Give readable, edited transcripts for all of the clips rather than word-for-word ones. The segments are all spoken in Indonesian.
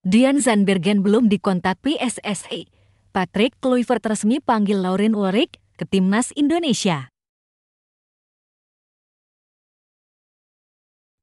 Dean Zandbergen belum dikontak PSSI. Patrick Kluivert resmi panggil Lauren Ulrich ke Timnas Indonesia.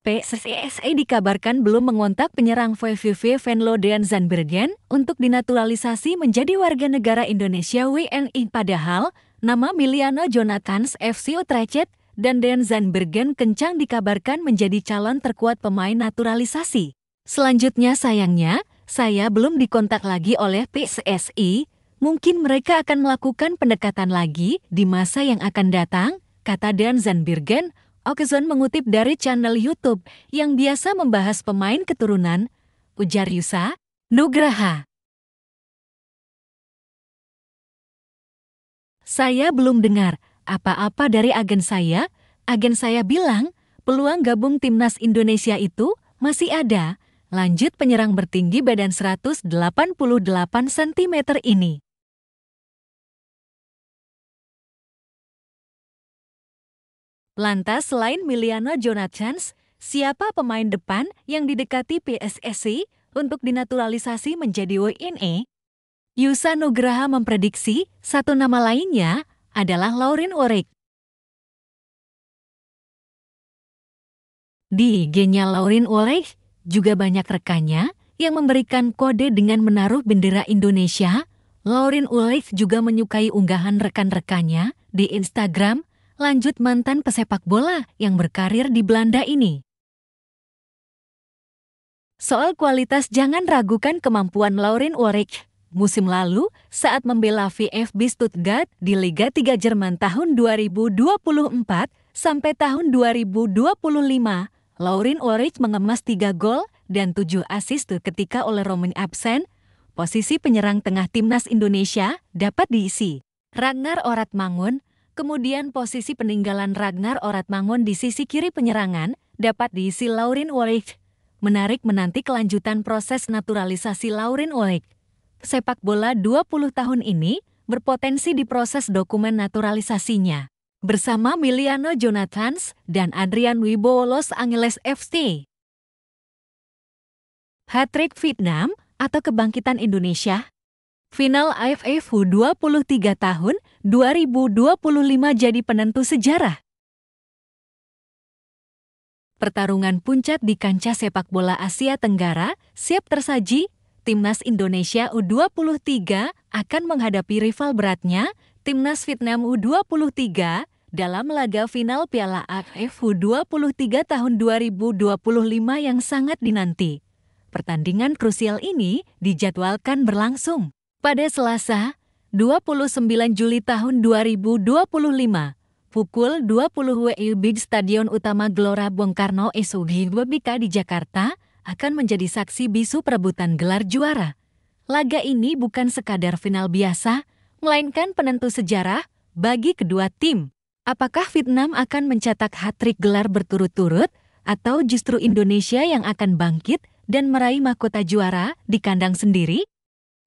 PSSI dikabarkan belum mengontak penyerang VVV Venlo Dean Zandbergen untuk dinaturalisasi menjadi warga negara Indonesia WNI. Padahal, nama Miliano Jonathans FC Utrecht dan Dean Zandbergen kencang dikabarkan menjadi calon terkuat pemain naturalisasi. Selanjutnya sayangnya, saya belum dikontak lagi oleh PSSI. Mungkin mereka akan melakukan pendekatan lagi di masa yang akan datang, kata Dean Zandbergen. Okezon mengutip dari channel YouTube yang biasa membahas pemain keturunan, ujar Yusa Nugraha. Saya belum dengar apa-apa dari agen saya. Agen saya bilang peluang gabung Timnas Indonesia itu masih ada. Lanjut penyerang bertinggi badan 188 cm ini. Lantas selain Miliano Jonathans, siapa pemain depan yang didekati PSSI untuk dinaturalisasi menjadi WNI? Yusa Nugraha memprediksi satu nama lainnya adalah Lauren Ulrich. Di IG-nya Lauren Ulrich juga banyak rekannya yang memberikan kode dengan menaruh bendera Indonesia. Lauren Ulrich juga menyukai unggahan rekan-rekannya di Instagram. Lanjut mantan pesepak bola yang berkarir di Belanda ini. Soal kualitas jangan ragukan kemampuan Lauren Ulrich. Musim lalu, saat membela VfB Stuttgart di Liga 3 Jerman tahun 2024 sampai tahun 2025, Lauren Ulrich mengemas 3 gol dan 7 assist ketika Ole Roman absen. Posisi penyerang tengah Timnas Indonesia dapat diisi Ragnar Oratmangun. Kemudian posisi peninggalan Ragnar Oratmangun di sisi kiri penyerangan dapat diisi Lauren Ulrich. Menarik menanti kelanjutan proses naturalisasi Lauren Ulrich. Sepak bola 20 tahun ini berpotensi diproses dokumen naturalisasinya bersama Miliano Jonathans dan Adrian Wibowo Los Angeles FC. Hat-trick Vietnam atau kebangkitan Indonesia? Final AFF U23 tahun 2025 jadi penentu sejarah. Pertarungan puncak di kancah sepak bola Asia Tenggara siap tersaji. Timnas Indonesia U23 akan menghadapi rival beratnya, Timnas Vietnam U23, dalam laga final Piala AFF U23 tahun 2025 yang sangat dinanti. Pertandingan krusial ini dijadwalkan berlangsung pada Selasa, 29 Juli tahun 2025, pukul 20 WIB Stadion Utama Gelora Bung Karno SUGI-Gbk di Jakarta akan menjadi saksi bisu perebutan gelar juara. Laga ini bukan sekadar final biasa, melainkan penentu sejarah bagi kedua tim. Apakah Vietnam akan mencetak hat-trick gelar berturut-turut, atau justru Indonesia yang akan bangkit dan meraih mahkota juara di kandang sendiri?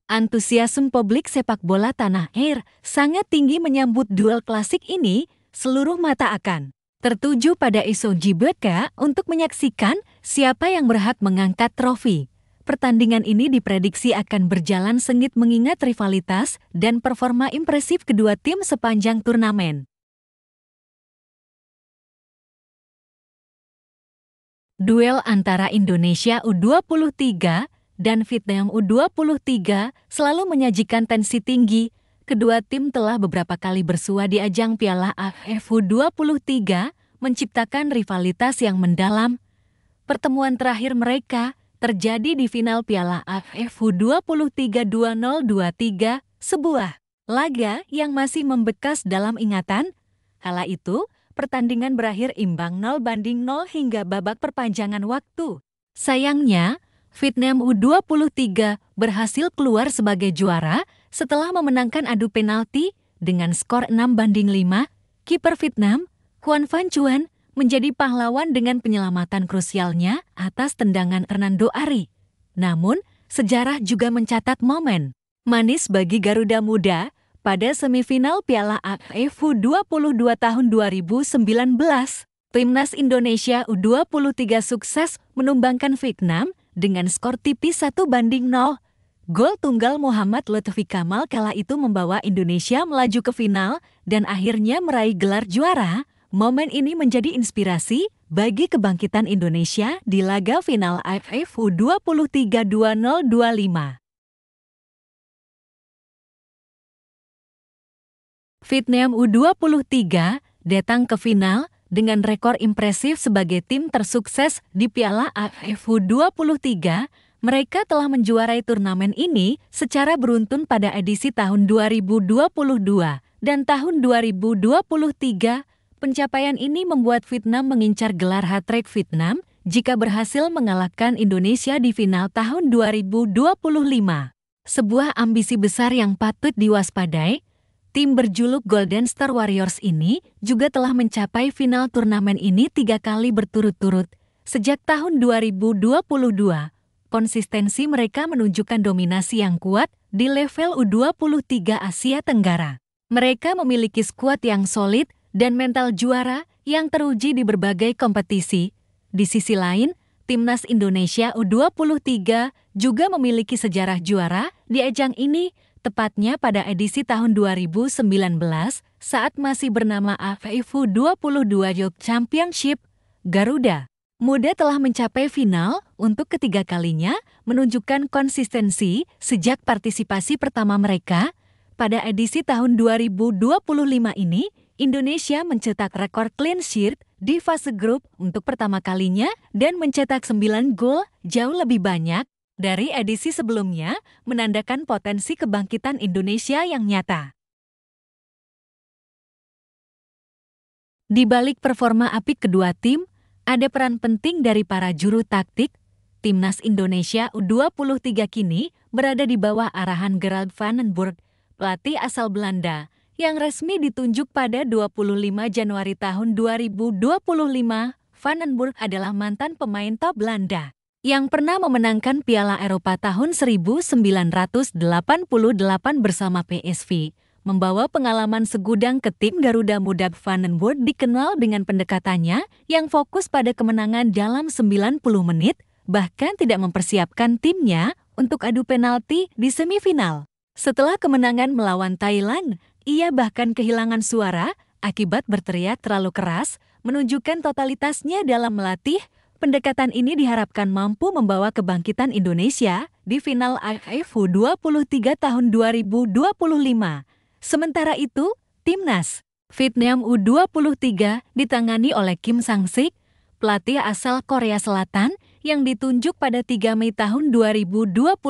Antusiasme publik sepak bola tanah air sangat tinggi menyambut duel klasik ini. Seluruh mata akan tertuju pada SUGI-Gbk untuk menyaksikan siapa yang berhak mengangkat trofi. Pertandingan ini diprediksi akan berjalan sengit mengingat rivalitas dan performa impresif kedua tim sepanjang turnamen. Duel antara Indonesia U23 dan Vietnam U23 selalu menyajikan tensi tinggi. Kedua tim telah beberapa kali bersua di ajang Piala AFF U23, menciptakan rivalitas yang mendalam. Pertemuan terakhir mereka terjadi di final Piala AFF U23 2023, sebuah laga yang masih membekas dalam ingatan. Kala itu, pertandingan berakhir imbang 0-0 hingga babak perpanjangan waktu. Sayangnya, Vietnam U23 berhasil keluar sebagai juara setelah memenangkan adu penalti dengan skor 6-5. Kiper Vietnam, Hoan Van Chuan, menjadi pahlawan dengan penyelamatan krusialnya atas tendangan Hernando Ari. Namun, sejarah juga mencatat momen manis bagi Garuda Muda pada semifinal Piala AFF U22 tahun 2019. Timnas Indonesia U23 sukses menumbangkan Vietnam dengan skor tipis 1-0. Gol tunggal Muhammad Lutfi Kamal kala itu membawa Indonesia melaju ke final dan akhirnya meraih gelar juara. Momen ini menjadi inspirasi bagi kebangkitan Indonesia di laga final AFF U23 2025. Vietnam U23 datang ke final dengan rekor impresif sebagai tim tersukses di Piala AFF U23. Mereka telah menjuarai turnamen ini secara beruntun pada edisi tahun 2022 dan tahun 2023. Pencapaian ini membuat Vietnam mengincar gelar hat-trick Vietnam jika berhasil mengalahkan Indonesia di final tahun 2025. Sebuah ambisi besar yang patut diwaspadai. Tim berjuluk Golden Star Warriors ini juga telah mencapai final turnamen ini 3 kali berturut-turut. Sejak tahun 2022, konsistensi mereka menunjukkan dominasi yang kuat di level U23 Asia Tenggara. Mereka memiliki skuad yang solid dan mental juara yang teruji di berbagai kompetisi. Di sisi lain, Timnas Indonesia U23 juga memiliki sejarah juara di ajang ini, tepatnya pada edisi tahun 2019 saat masih bernama AFF U22 Youth Championship. Garuda Muda telah mencapai final untuk ketiga kalinya, menunjukkan konsistensi sejak partisipasi pertama mereka. Pada edisi tahun 2025 ini, Indonesia mencetak rekor clean sheet di fase grup untuk pertama kalinya dan mencetak 9 gol, jauh lebih banyak dari edisi sebelumnya, menandakan potensi kebangkitan Indonesia yang nyata. Di balik performa apik kedua tim, ada peran penting dari para juru taktik. Timnas Indonesia U23 kini berada di bawah arahan Gerard van den Burg, pelatih asal Belanda, yang resmi ditunjuk pada 25 Januari tahun 2025. Van den Burg adalah mantan pemain top Belanda yang pernah memenangkan Piala Eropa tahun 1988 bersama PSV. Membawa pengalaman segudang ke tim Garuda Muda, Van den Burg dikenal dengan pendekatannya yang fokus pada kemenangan dalam 90 menit, bahkan tidak mempersiapkan timnya untuk adu penalti di semifinal. Setelah kemenangan melawan Thailand, ia bahkan kehilangan suara akibat berteriak terlalu keras, menunjukkan totalitasnya dalam melatih. Pendekatan ini diharapkan mampu membawa kebangkitan Indonesia di final AFF U23 tahun 2025. Sementara itu, Timnas Vietnam U23 ditangani oleh Kim Sang-sik, pelatih asal Korea Selatan yang ditunjuk pada 3 Mei tahun 2024.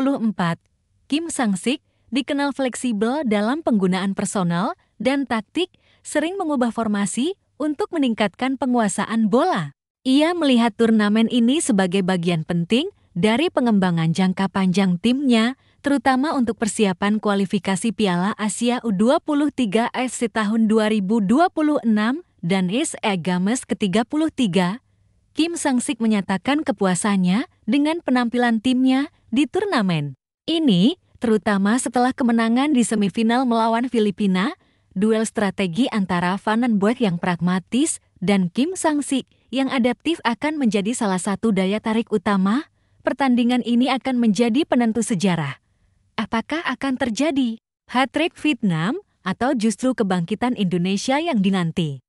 Kim Sang-sik dikenal fleksibel dalam penggunaan personal dan taktik, sering mengubah formasi untuk meningkatkan penguasaan bola. Ia melihat turnamen ini sebagai bagian penting dari pengembangan jangka panjang timnya, terutama untuk persiapan kualifikasi Piala Asia U23 AFC tahun 2026 dan ASEAN Games ke-33. Kim Sang-sik menyatakan kepuasannya dengan penampilan timnya di turnamen ini, terutama setelah kemenangan di semifinal melawan Filipina. Duel strategi antara Van den Burg yang pragmatis dan Kim Sang-sik yang adaptif akan menjadi salah satu daya tarik utama. Pertandingan ini akan menjadi penentu sejarah. Apakah akan terjadi hat-trick Vietnam atau justru kebangkitan Indonesia yang dinanti?